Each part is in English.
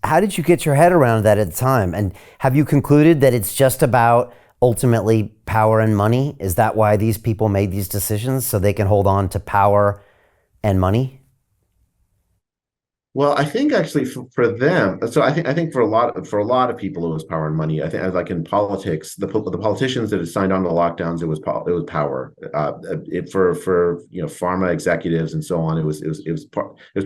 how did you get your head around that at the time? And have you concluded that it's just about ultimately power and money? Is that why these people made these decisions, so they can hold on to power and money? Well, I think actually for them, so I think for a lot of people it was power and money. I think like in politics, the politicians that had signed on to lockdowns, it was power. For pharma executives and so on, it was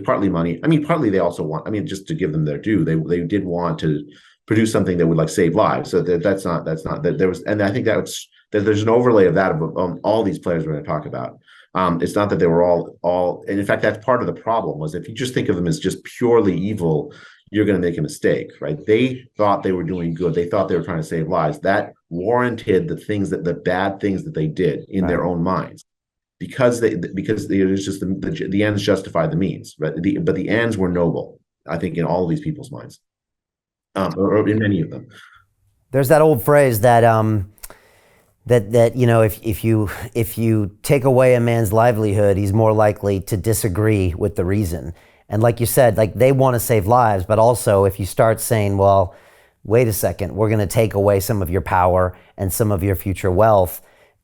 partly money. I mean, partly they also want. I mean, just to give them their due, they did want to produce something that would like save lives. So that's not that there was, and I think that there's an overlay of that of all these players we're going to talk about. It's not that they were all, and in fact, that's part of the problem was if you just think of them as just purely evil, you're going to make a mistake, right? They thought they were doing good. They thought they were trying to save lives. That warranted the bad things that they did in their own minds, because it was just the ends justify the means, right? But the ends were noble, I think, in all of these people's minds, or in many of them. There's that old phrase that if you take away a man's livelihood, he's more likely to disagree with the reason. And like you said, like they want to save lives, but also if you start saying, well, wait a second, we're going to take away some of your power and some of your future wealth,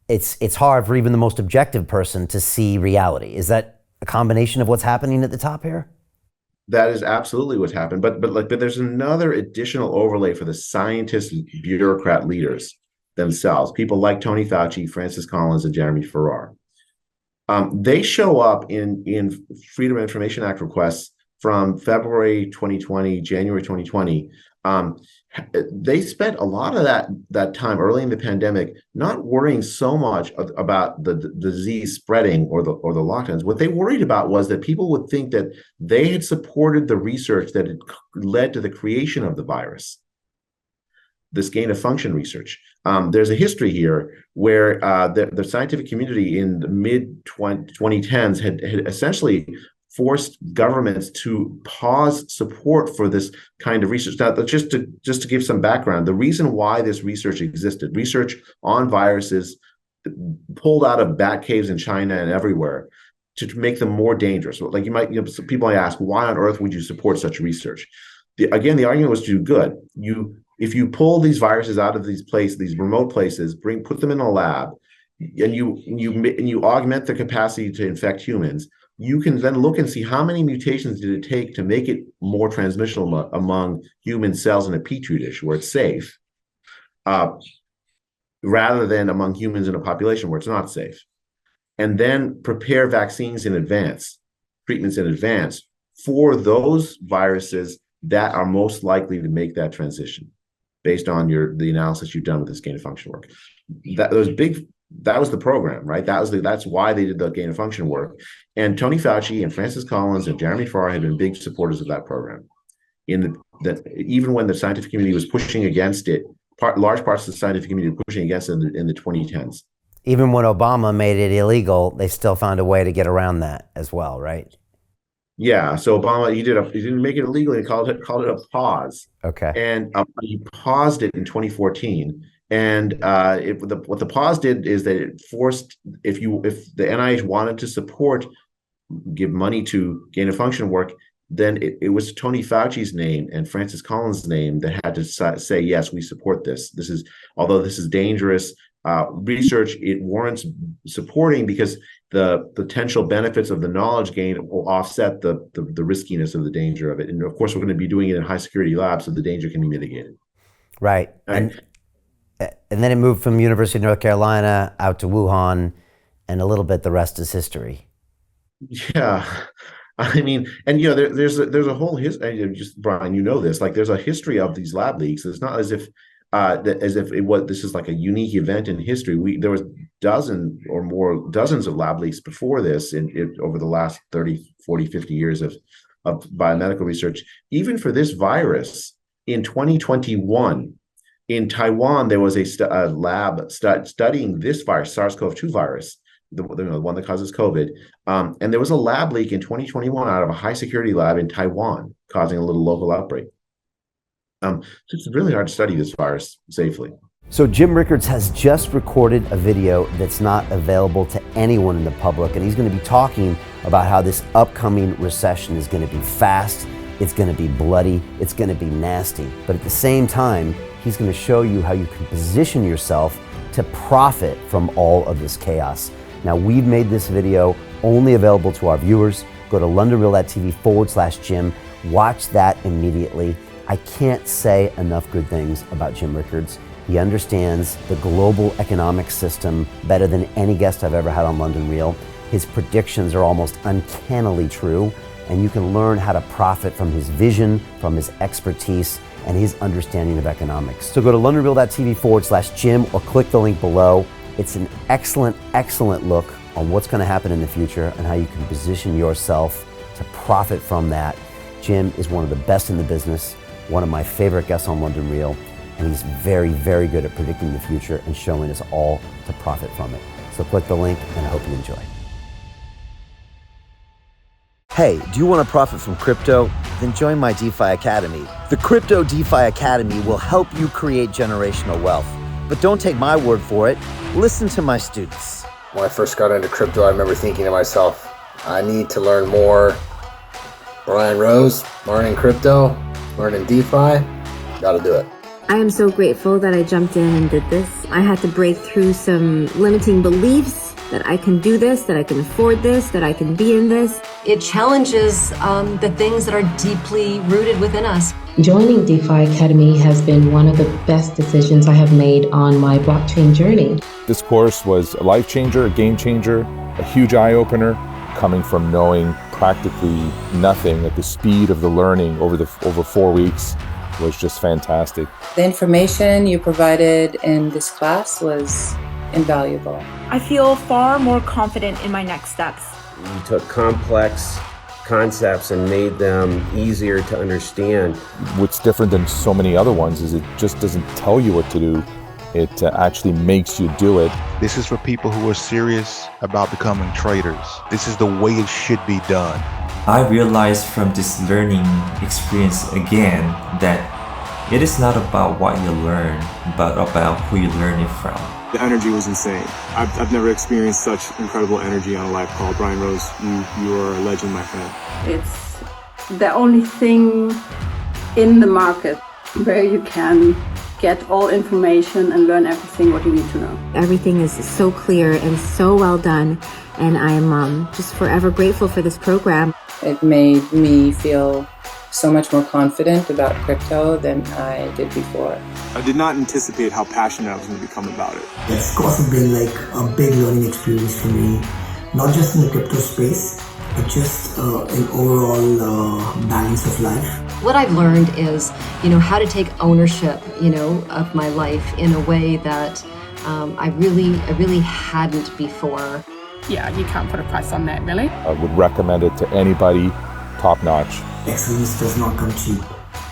it's hard for even the most objective person to see reality. Is that a combination of what's happening at the top here? That is absolutely what's happened. But there's another additional overlay for the scientist bureaucrat leaders themselves, people like Tony Fauci, Francis Collins, and Jeremy Farrar. They show up in Freedom of Information Act requests from February 2020, January 2020. They spent a lot of that time early in the pandemic not worrying so much about the disease spreading or the lockdowns. What they worried about was that people would think that they had supported the research that had led to the creation of the virus, this gain of function research. There's a history here where the scientific community in the mid 2010s had essentially forced governments to pause support for this kind of research. Now, just to give some background, the reason why this research existed, research on viruses pulled out of bat caves in China and everywhere to make them more dangerous. Like people might ask, why on earth would you support such research? The argument was to do good. If you pull these viruses out of these remote places, put them in a lab, and you augment their capacity to infect humans, you can then look and see how many mutations did it take to make it more transmissible among human cells in a petri dish where it's safe, rather than among humans in a population where it's not safe. And then prepare vaccines in advance, treatments in advance for those viruses that are most likely to make that transition, based on the analysis you've done with this gain of function work. That was the program, right? That's why they did the gain of function work. And Tony Fauci and Francis Collins and Jeremy Farrar had been big supporters of that program. Even when the scientific community was pushing against it, large parts of the scientific community were pushing against it in the 2010s. Even when Obama made it illegal, they still found a way to get around that as well, right? Yeah, so Obama he didn't make it illegal. He called it a pause. Okay. And he paused it in 2014. And what the pause did is that it forced, if the NIH wanted to give money to gain of function work, then it was Tony Fauci's name and Francis Collins' name that had to say, yes, we support this. Although this is dangerous research, it warrants supporting because the potential benefits of the knowledge gain will offset the riskiness of the danger of it. And of course, we're going to be doing it in high security labs, so the danger can be mitigated. Right. And then it moved from University of North Carolina out to Wuhan, and a little bit the rest is history. Yeah. I mean, and there's a whole history. Just Brian, this. Like, there's a history of these lab leaks. It's not as if this is like a unique event in history. There was dozens of lab leaks before this over the last 30, 40, 50 years of biomedical research. Even for this virus, in 2021, in Taiwan, there was a lab studying this virus, SARS-CoV-2 virus, the one that causes COVID. And there was a lab leak in 2021 out of a high security lab in Taiwan, causing a little local outbreak. So it's really hard to study this virus safely. So Jim Rickards has just recorded a video that's not available to anyone in the public, and he's going to be talking about how this upcoming recession is going to be fast It's going to be bloody. It's going to be nasty. But at the same time, he's going to show you how you can position yourself to profit from all of this chaos. Now, we've made this video only available to our viewers. Go to londonreal.tv/Jim. Watch that immediately. I can't say enough good things about Jim Rickards. He understands the global economic system better than any guest I've ever had on London Real. His predictions are almost uncannily true, and you can learn how to profit from his vision, from his expertise, and his understanding of economics. So go to londonreal.tv/Jim or click the link below. It's an excellent, excellent look on what's going to happen in the future and how you can position yourself to profit from that. Jim is one of the best in the business, one of my favorite guests on London Real, and he's very, very good at predicting the future and showing us all to profit from it. So click the link, and I hope you enjoy. Hey, do you want to profit from crypto? Then join my DeFi Academy. The Crypto DeFi Academy will help you create generational wealth. But don't take my word for it. Listen to my students. When I first got into crypto, I remember thinking to myself, I need to learn more. Brian Rose, learning crypto, learning DeFi, gotta do it. I am so grateful that I jumped in and did this. I had to break through some limiting beliefs that I can do this, that I can afford this, that I can be in this. It challenges the things that are deeply rooted within us. Joining DeFi Academy has been one of the best decisions I have made on my blockchain journey. This course was a life changer, a game changer, a huge eye-opener, coming from knowing practically nothing at the speed of the learning over 4 weeks was just fantastic. The information you provided in this class was invaluable. I feel far more confident in my next steps. You took complex concepts and made them easier to understand. What's different than so many other ones is it just doesn't tell you what to do. It actually makes you do it. This is for people who are serious about becoming traders. This is the way it should be done. I realized from this learning experience again that it is not about what you learn, but about who you learn it from. The energy was insane. I've never experienced such incredible energy on a live call. Brian Rose, you are a legend, my friend. It's the only thing in the market where you can get all information and learn everything what you need to know. Everything is so clear and so well done, and I'm just forever grateful for this program. It made me feel so much more confident about crypto than I did before. I did not anticipate how passionate I was going to become about it. It's also been like a big learning experience for me, not just in the crypto space, but just in overall balance of life. What I've learned is, how to take ownership, of my life in a way that I really hadn't before. Yeah, you can't put a price on that, really. I would recommend it to anybody, top notch. Excellence does not come cheap.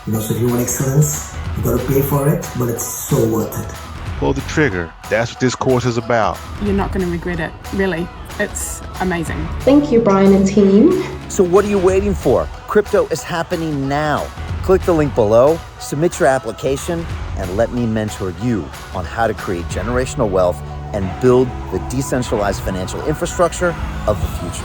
So if you want excellence, you got to pay for it, but it's so worth it. Pull the trigger. That's what this course is about. You're not going to regret it, really. It's amazing. Thank you, Brian and team. So what are you waiting for? Crypto is happening now. Click the link below, submit your application, and let me mentor you on how to create generational wealth and build the decentralized financial infrastructure of the future.